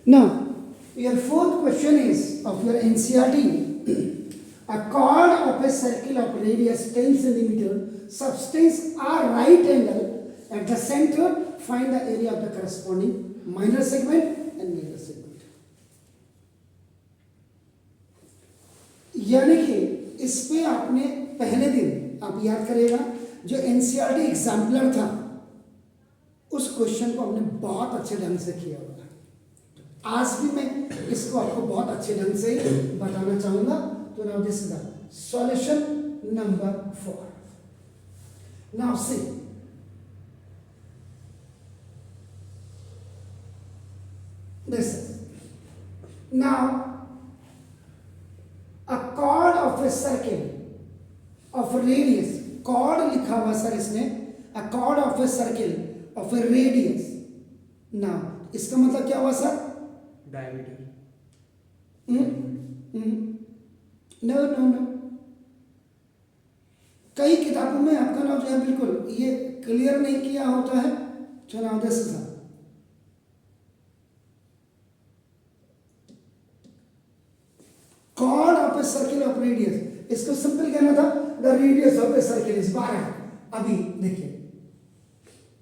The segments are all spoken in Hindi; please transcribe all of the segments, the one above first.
Now, your fourth question is of your NCERT. A chord of a circle of radius 10 centimeter subtends are right angle at the center. Find the area of the corresponding minor segment and major segment. यानी कि इस पे आपने पहले दिन आप याद करेगा जो NCERT एग्जाम्पलर था उस क्वेश्चन को हमने बहुत अच्छे ढंग से किया हुआ। आज भी मैं इसको आपको बहुत अच्छे ढंग से बताना चाहूंगा। तो now this is the solution number 4। Now see this now a chord of a circle of radius, chord लिखा हुआ सर इसमें, a chord of a circle of a radius। now इसका मतलब क्या हुआ सर? डायमीटर। नो कई किताबों में आपका नाम जो है बिल्कुल ये क्लियर नहीं किया होता है। तो now this is chord of a circle of radius। इसको सिंपल कहना था the radius of a circle is 12। अभी देखिए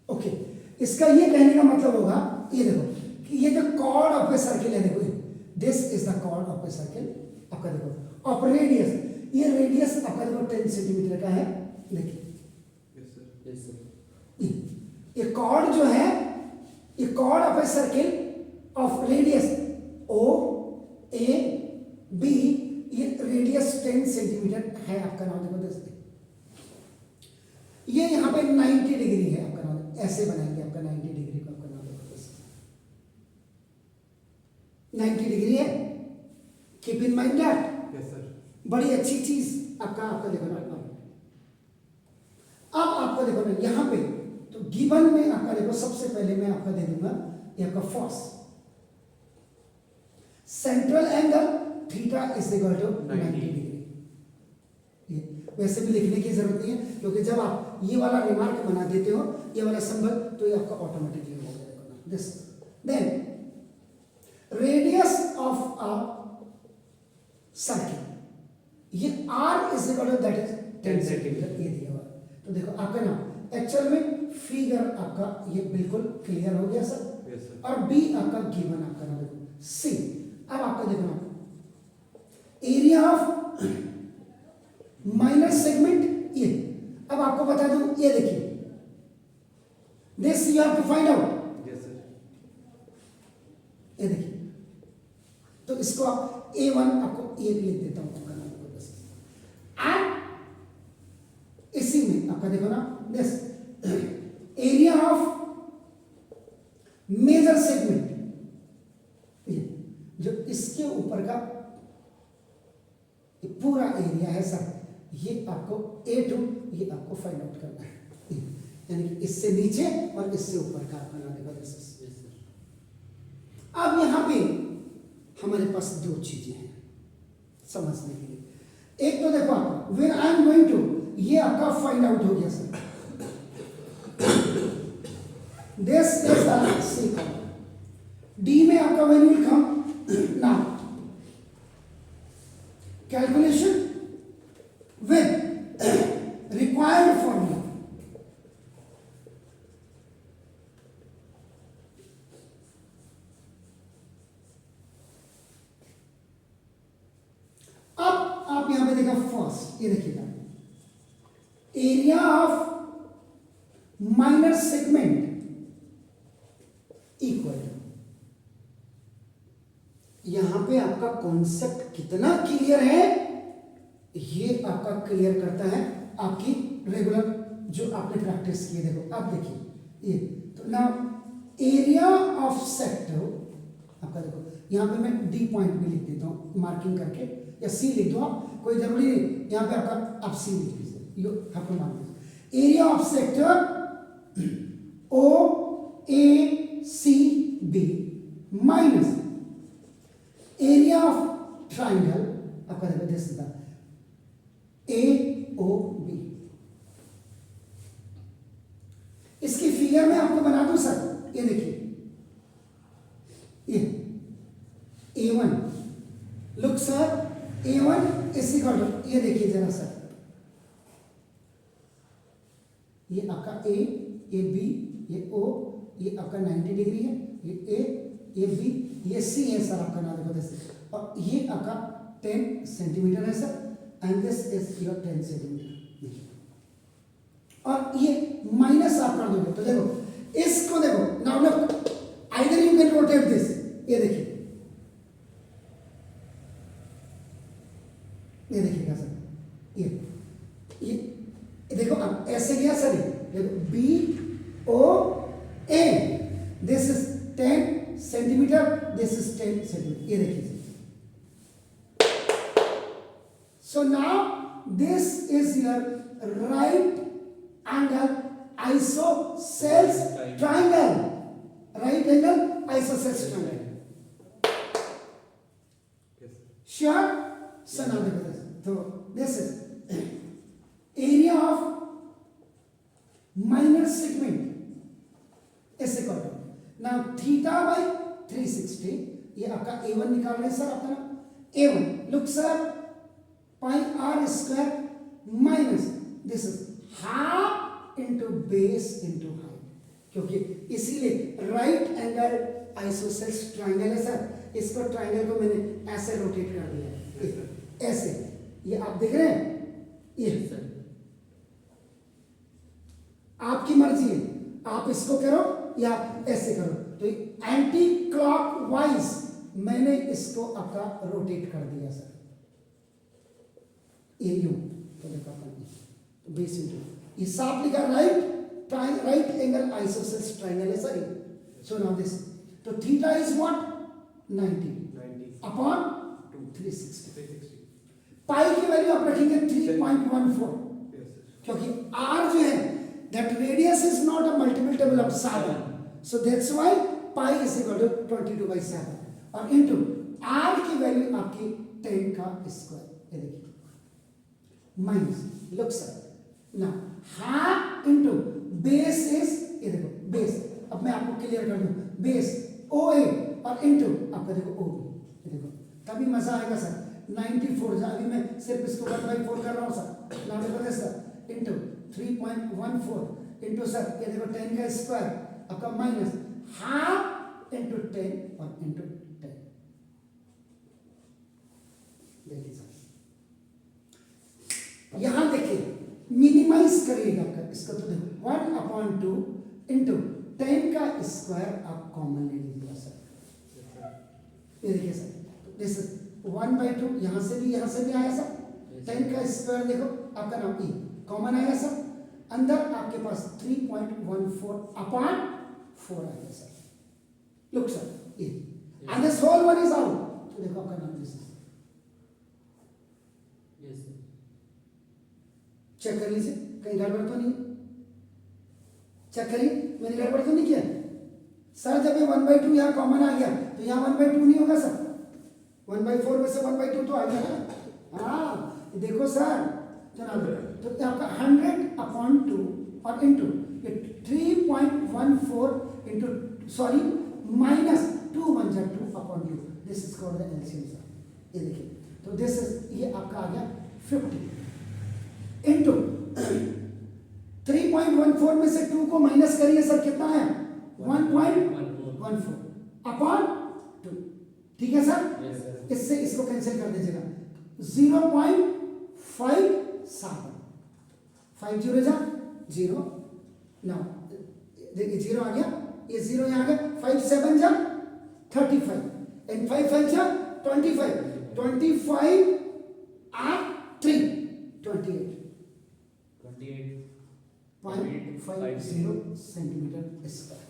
ओके इसका ये कहने का मतलब होगा ये देखो कि ये जो chord ऑफ ए सर्किल है, देखो this is the chord of a circle आपका देखो ऑफ रेडियस, ये रेडियस आपका देखो 10 सेंटीमीटर का है। देखिए यस सर ये chord जो है ये chord of a circle of radius O A B, ये रेडियस 10 सेंटीमीटर है आपका नाम देखो दस। ये यहाँ पे 90 डिग्री है आपका नाम, ऐसे बनाएंगे आपका 90 डिग्री का आपका नाम देखो दस 90 डिग्री है। Keep in mind that. Yes sir बड़ी अच्छी चीज आपका देखो ना। अब आपको देखो ना यहाँ पे तो गिवन में आपका देखो सबसे पहले मैं आपका दे दूंगा ये आपका फॉस central angle theta is equal to 90 degree. वैसे भी लिखने की जरूरत नहीं है क्योंकि जब आप ये वाला रिमार्क बना देते हो ये वाला सिंबल तो ये आपका ऑटोमेटिकली हो जाएगा। This then radius of a circle, ये r is equal to that is 10 centimetre ये दिया हुआ। तो देखो आपका ना एक्चुअल में फिगर आपका ये बिल्कुल क्लियर हो गया सर। यस सर और बी आपका गिवन आपका ना देखो सी। अब आपका देखो ना एरिया ऑफ माइनर सेगमेंट ये। अब आपको बता दूं ये देखिए this you have to find out. Yes sir ये देखिए तो इसको आप A1 आपको ये भी लिख देता हूं आपका नाम को बस। एंड इसी में आपका देखो ना this area of major segment, ये जो इसके ऊपर का ये पूरा एरिया है सर, ये आपको A2 ये आपको फाइंड आउट करना है। यानी कि इससे नीचे और इससे ऊपर का आपका नाम देखो दिस। अब यहाँ पे हमारे पास दो चीजें हैं समझने के लिए। एक तो देखो आपका when I am going to ये आपका फाइंड आउट हो गया sir. This is the C D में आपका when will come now calculation with required formula. अब आप यहां पे देखा फर्स्ट ये देखिएगा area of minor segment equal to, यहां पे आपका कॉन्सेप्ट कितना क्लियर है ये आपका क्लियर करता है आपकी रेगुलर जो आपने प्रैक्टिस की है। देखो अब देखिए ये तो ना एरिया ऑफ सेक्टर आपका देखो यहां पे मैं डी पॉइंट भी लिख देता हूं मार्किंग करके या सी लिख दो आप, कोई जरूरी नहीं यहां पे आपका आप सी लिख दीजिए। You have to mark area of sector O A C B minus area of triangle आपका देखो this is the A O B. इसकी फिगर में आपको बना दूं सर, ये देखिए ये A1 लुक सर A1 इस इक्वल टू, ये देखिए जरा सर, ये आपका A, ये B, ये O, ये आपका 90 डिग्री है, ये A, ये B, ये C है सर आपका नाम देखो जैसे, और ये आपका 10 सेंटीमीटर है sir, and this is your 10 centimetre देखिए, और ये माइनस आप कर दोगे तो देखो इसको देखो, now look either you can rotate this, ये देखिए, ये देखिएगा सर, ये देखो अब ऐसे गया सर, ये देखो B O A, this is 10 centimetre, this is 10 centimetre, ये देखिए। So now this is your right angle isosceles triangle, right angle isosceles triangle. Sure? So now look at this. So this is area of minor segment is equal to, now theta by 360, ये आपका A1 निकाल रहे हैं सर अपना, A1 look sir, pi r square minus this is half into base into height, क्योंकि इसीलिए राइट एंगल आइसोसेल्स ट्राइंगल है सर, इसको ट्राइंगल को मैंने ऐसे रोटेट कर दिया है, ऐसे, ये आप देख रहे हैं, ये आपकी मर्जी है, आप इसको करो या ऐसे करो, तो एंटी क्लॉकवाइज मैंने इसको आपका रोटेट कर दिया सर, ये यूं तो देखो अपन बेस इंटू, ये साफ लिखा राइट एंगल आइसोसेल्स ट्राइंगल है सर, सो नाउ दिस, तो theta is what 90 upon 360, pi की वैल्यू आप रखेंगे 3.14, क्योंकि r जो है that radius is not a multiple table of 7, so that's why pi is equal to 22/7, और इनटू r की वैल्यू आपकी 10 का स्क्वायर, ये देखिए माइनस, लुक सर ना हाफ इनटू बेस इज, ये देखो बेस, अब मैं आपको क्लियर कर दूं, बेस OA और इनटू आपका देखो OB, ये देखो तभी मजा आएगा सर, 94, अभी मैं सिर्फ इसको 1/4 कर रहा हूँ सर, ना देखो सर इनटू 3.14 इनटू सर ये देखो 10 का स्क्वायर आपका माइनस हाफ इनटू 10 और इनटू 10, देखिए सर यहां देखिए मिनिमाइज करिएगा आपका इसका, तो देखो 1/2 इंटू 10 का स्क्वायर आप कॉमन ले लीजिएगा सर, ये देखिए सर दिस 1/2, यहां से भी आया सर, 10 का स्क्वायर देखो आपका नाम E कॉमन आया सर, अंदर आपके पास 3.14/4 आएगा सर, लुक सर ये, and this whole one is out, तो देखो आपका नाम दिस, चेक कर लीजिए कहीं गड़बड़ तो नहीं, चेक करिए मैंने गड़बड़ तो नहीं किया सर, जब ये 1/2 यहाँ कॉमन आ गया तो यहाँ 1/2 नहीं होगा सर, 1/4 में से 1/2 तो आ गया ना, हाँ देखो सर जनाब, तो आपका 100/2 और into 3.14 into sorry minus 2/2/2, this is called the LCM sir, ये देखिए, तो दिस इज, ये आपका आ गया 50 इंटू 3.14 में से 2 को माइनस करिए सर, कितना है 1.14 अपॉन 2, ठीक है सर, इससे इसको कैंसिल कर दीजिएगा, 0.57, 5 0 जा 0, नाउ देखिए 0 आ गया, ये 0 यहाँ आ गया, 5 7 जा 35 एंड 5 5 जा 25, 25 और 3 28 0.50 सेंटीमीटर स्क्वायर,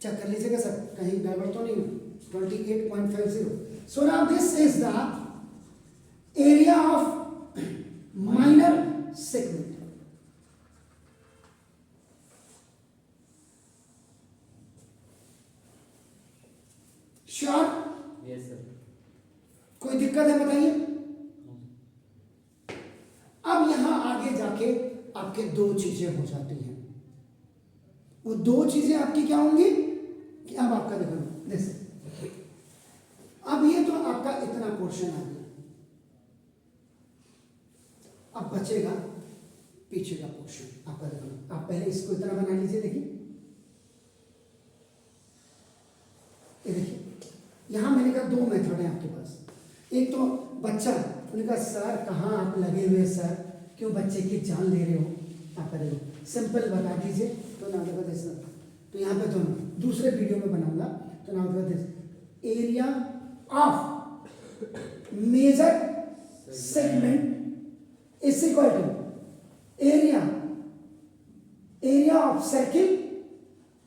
चेक कर लीजिएगा सर कहीं गड़बड़ तो नहीं, 28.50, सो now this is the area of minor segment, sure, yes sir, कोई दिक्कत है बताइए, अब यहां आगे जाके आपके 2 चीजें हो जाती हैं, वो 2 चीजें आपकी क्या होंगी कि अब आपका देखो जैसे इतना पोर्शन आ गया। अब बचेगा पीछे का पोर्शन आपका। देखो आप पहले इसको इतना बना लीजिए। देखिए ये देखिए, यहां मैंने कहा दो मेथड है आपके पास। एक तो बच्चा, उन्होंने कहा सर कहाँ आप लगे हुए सर, क्यों बच्चे की जान ले रहे हो। आप करेंगे सिंपल बता दीजिए तो ना देखो दिस। तो यहाँ पे दोनों दूसरे वीडियो में बनाऊंगा। तो ना देखो this area of major segment is equal to area of circle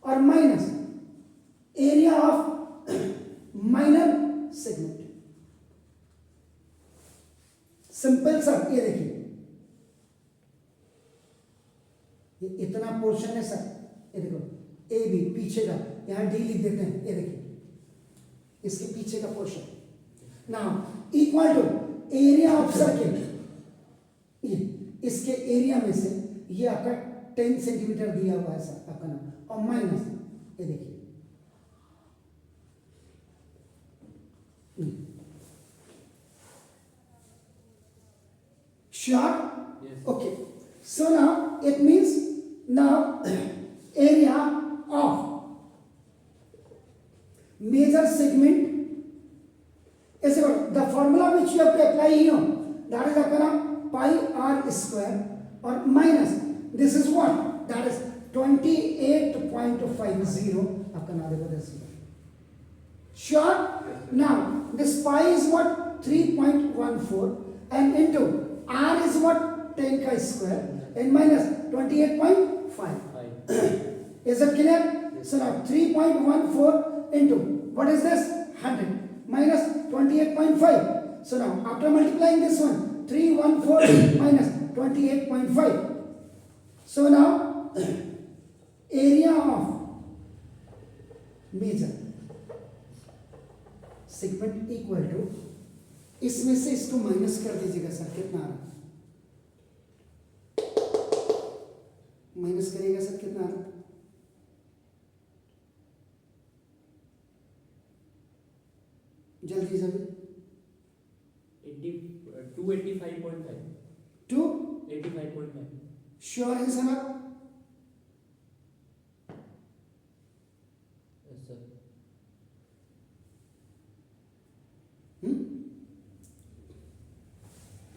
और minus area of minor segment. Simple sir, ये देखिए ये इतना पोर्शन है सर, ये देखो ए बी पीछे का, यहां डी लिख देते हैं। ये देखिए इसके पीछे का portion now equal to area of circle. ये इसके एरिया में से ये आपका 10 सेंटीमीटर दिया हुआ है सर आपका नाम, और माइनस ये देखिए sure? Yes. Okay. So now it means now area of major segment is equal the formula which you have to apply here, that is apna pi r square or minus this is what, that is 28.50 apna देखो this sure. Now this pi is what 3.14 and into r is what 10 का square and minus 28.5. Is it clear? So now 3.14 into what is this 100 minus 28.5. So now after multiplying this one 314 minus 28.5. So now area of major segment equal to, इसमें से इसको माइनस कर दीजिएगा सर, कितना आ रहा, माइनस करिएगा सर कितना आ रहा, जल्दी जल्दी 285.5 285.5 श्योर है सर आप? Yes sir.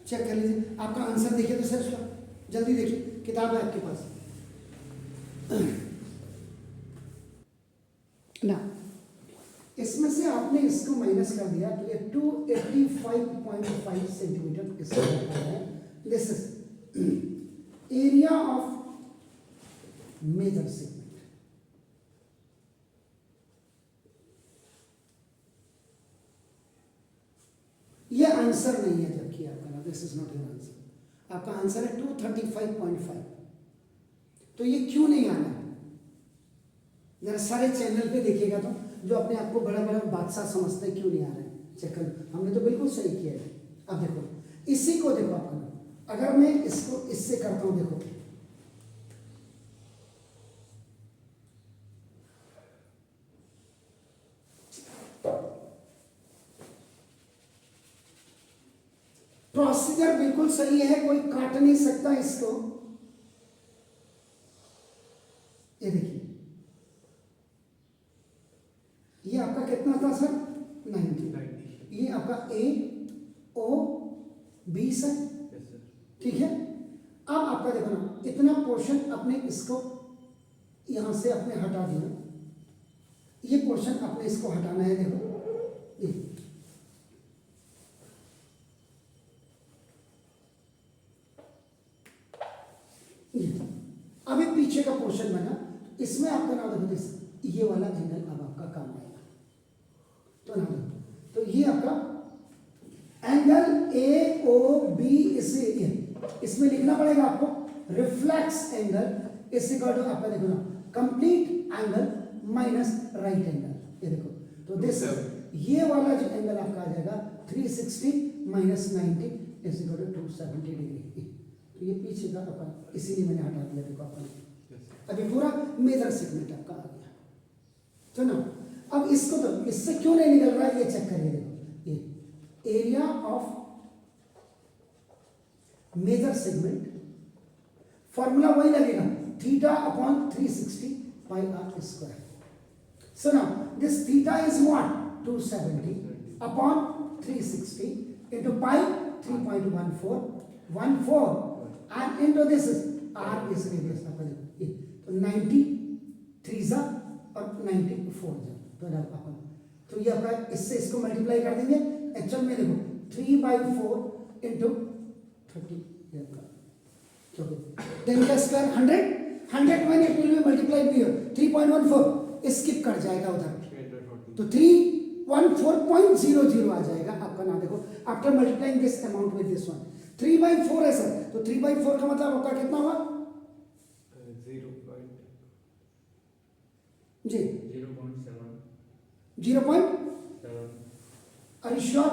चेक कर लीजिए आपका आंसर देखिए तो सर इसका जल्दी देखिए, किताब है आपके पास ना। इसमें से आपने इसको माइनस कर दिया तो ये 285.5 सेंटीमीटर इसका आता है। This is area of major segment. ये आंसर नहीं है जबकि आपका ना, this is not your answer. आपका आंसर है 235.5। तो ये क्यों नहीं आना है, जरा सारे चैनल पे देखिएगा तो जो अपने आप को बड़ा बड़ा बादशाह समझते हैं, क्यों नहीं आ रहे हैं चेक कर। हमने तो बिल्कुल सही किया है। अब देखो इसी को देखो आपका, अगर मैं इसको इससे करता हूं, देखो प्रोसीजर बिल्कुल सही है, कोई काट नहीं सकता इसको। ये देखिए ये आपका कितना था सर 90। ये आपका ए ओ 20 है, ठीक है। अब आपका देखो ना इतना पोर्शन अपने इसको यहां से अपने हटा दिया, ये पोर्शन अपने इसको हटाना है। देखो अभी पीछे का पोर्शन बना, इसमें आपका नाम देखो ये वाला एंगल अब आपका काम आएगा। तो ना तो ये आपका एंगल ए ओ बी, इसमें लिखना पड़ेगा आपको reflex angle is equal to आपका देखो ना complete angle minus right angle. ये देखो तो दिस ये वाला जो एंगल आपका आ जाएगा 360 minus 90 is equal to 270 degree. तो ये पीछे का आपका इसीलिए मैंने हटा दिया। देखो आपका अभी पूरा मेजर सेगमेंट आपका आ गया। तो ना अब इसको तो इससे क्यों नहीं निकल रहा है ये चेक करिए। देखो ये area of major segment, formula वही लगेगा, theta upon 360 pi R square. So now this theta is what 270 upon 360 into pi 3.14 and into this is r is radius. तो 90 3 जा और 94 जा, तो ये आपका इससे इसको मल्टीप्लाई कर देंगे. एक्चुअल में देखो 3/4 इंटू 30 10 का square 100 when it will be multiplied by 3.14 skip कर जाएगा उधर, तो 314.00 आ जाएगा आपका नाम. देखो after multiplying this amount with this one 3/4 है सर, तो 3/4 का मतलब आपका कितना हुआ 0.7. Are you sure?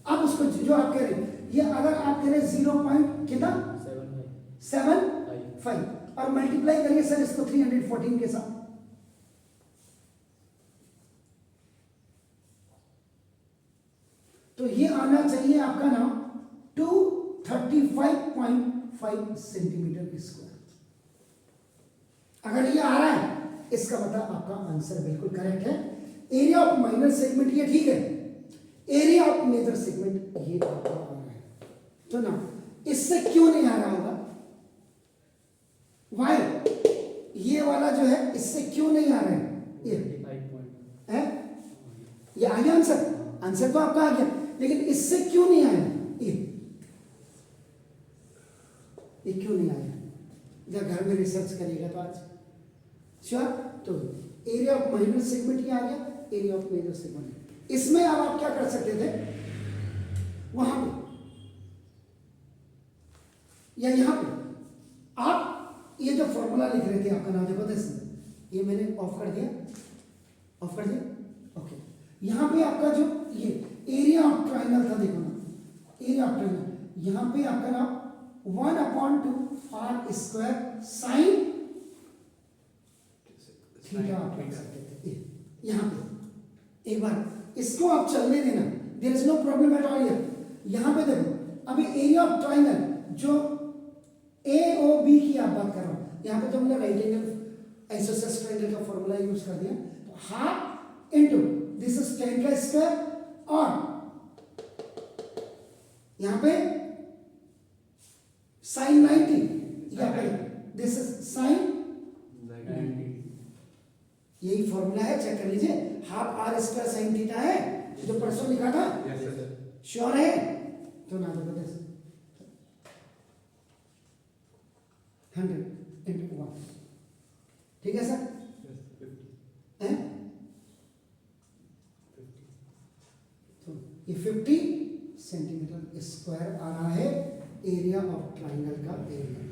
अब उसको जो आप कह रहे हैं, ये अगर आप कह रहे हैं 0. कितना 7.5 और मल्टीप्लाई करिए सर इसको 314 के साथ, तो ये आना चाहिए आपका नाम 235.5 सेंटीमीटर स्क्वायर. अगर ये आ रहा है इसका मतलब आपका आंसर बिल्कुल करेक्ट है. एरिया ऑफ माइनर सेगमेंट ये ठीक है, एरिया ऑफ मेजर सेगमेंट ये आपका आ रहा है. तो ना इससे क्यों नहीं आ रहा होगा, वाई ये वाला जो है इससे क्यों नहीं आ रहा है, ये आ गया आंसर. आंसर तो आपका आ गया, लेकिन इससे क्यों नहीं आया, ये क्यों नहीं आया, जब घर में रिसर्च करिएगा तो आज श्योर. तो एरिया ऑफ माइनर सेगमेंट ये आ गया, एरिया ऑफ मेजर सेगमेंट. इसमें अब आप क्या कर सकते थे, वहां पे या यहां पे आप ये जो फॉर्मूला लिख रहे थे आपका नाम देखो दस, ये मैंने ऑफ कर दिया ओके. यहां पे आपका जो ये एरिया ऑफ ट्राइंगल था, देखो ना एरिया ऑफ ट्राइंगल, यहां पे आपका नाम 1/2 r स्क्वायर साइन थीटा आप लिख सकते थे. यहां पे एक बार इसको आप चलने देना, there is no problem at all here. यहां पे देखो अभी एरिया ऑफ ट्राइंगल जो AOB की आप बात कर रहा हूं, यहां पे तो हमने राइट एंगल आइसोसेलेस ट्राइंगल का फॉर्मूला यूज कर दिया, तो half into this is tan का स्क्वायर और यहां पे sin 90 या फिर दिस इज sin 90. यही फॉर्मूला है, चेक कर लीजिए. Half r square sin theta है जो परसों लिखा था, श्योर है? तो ना देखो 100 into 1, ठीक है सर? तो ये 50 सेंटीमीटर स्क्वायर आ रहा है एरिया ऑफ ट्राइंगल का एरिया.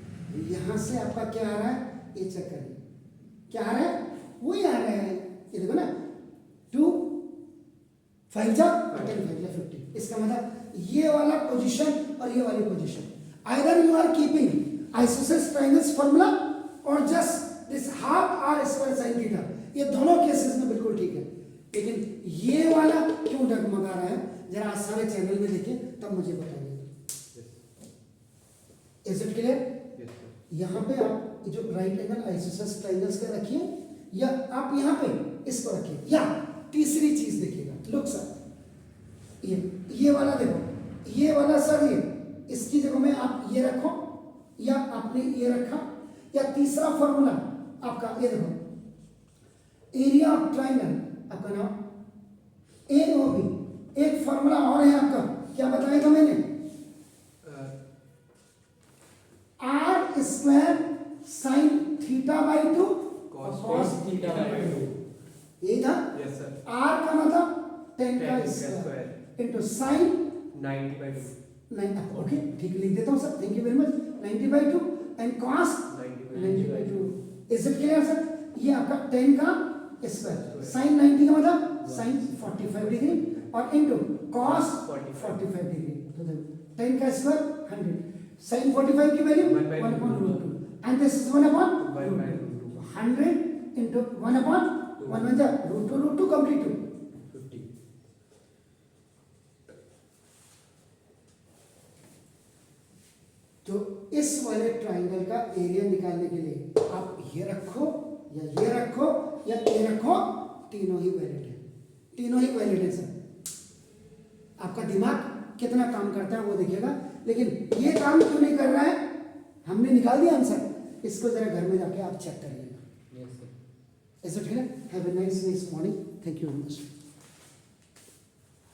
यहां से आपका क्या आ रहा है, ये चेक करिए क्या आ रहा है, वही आ रहा है. ये देखो ना 2 5 जा 50. इसका मतलब ये वाला पोजीशन और ये वाली position, either you are keeping isosceles triangles formula और just this half r square sin theta, ये दोनों केसेस में बिल्कुल ठीक है. लेकिन ये वाला क्यों डगमगा रहा है, जरा आज सारे चैनल में देखिए तब मुझे बताइए. Is it clear? यहां पे आप जो राइट एंगल आइसोसेलेस ट्राइंगल्स का रखिए, या आप यहां पे इसको रखिए, या तीसरी चीज देखिएगा. लुक सर, ये वाला देखो, ये वाला सर ये इसकी जगह में आप ये रखो या आपने ये रखा, या तीसरा फॉर्मूला आपका ये देखो एरिया ऑफ ट्राइंगल आपका नाम AOB. एक फॉर्मूला और है आपका, क्या बताया था मैंने, r स्क्वायर sin θ/2 cos θ/2. यही था. Yes sir. r का मतलब tan का स्क्वायर इनटू sin 90/2. ओके ठीक लिख देता हूं sir, thank you very much. 90/2 and cos 90/2. Is it clear sir? ये आपका tan का स्क्वायर, sin 90 का मतलब sin 45 डिग्री और इनटू cos 45 डिग्री. तो देखो tan का स्क्वायर 100, sin 45 की value 1/√2 and this is 1/√2. 100 into 1/1 √2 √2 complete 2 50. तो इस वाले ट्राइंगल का एरिया निकालने के लिए आप ये रखो या ये रखो या ये रखो, तीनों ही वैलिड है, तीनों ही वैलिड है सर। आपका दिमाग कितना काम करता है वो देखिएगा, लेकिन ये काम क्यों नहीं कर रहा है, हमने निकाल दिया आंसर, इसको जरा घर में जाके आप चेक करिएगा। Yes, sir. ऐसा ठीक है। Have a nice morning, thank you very much.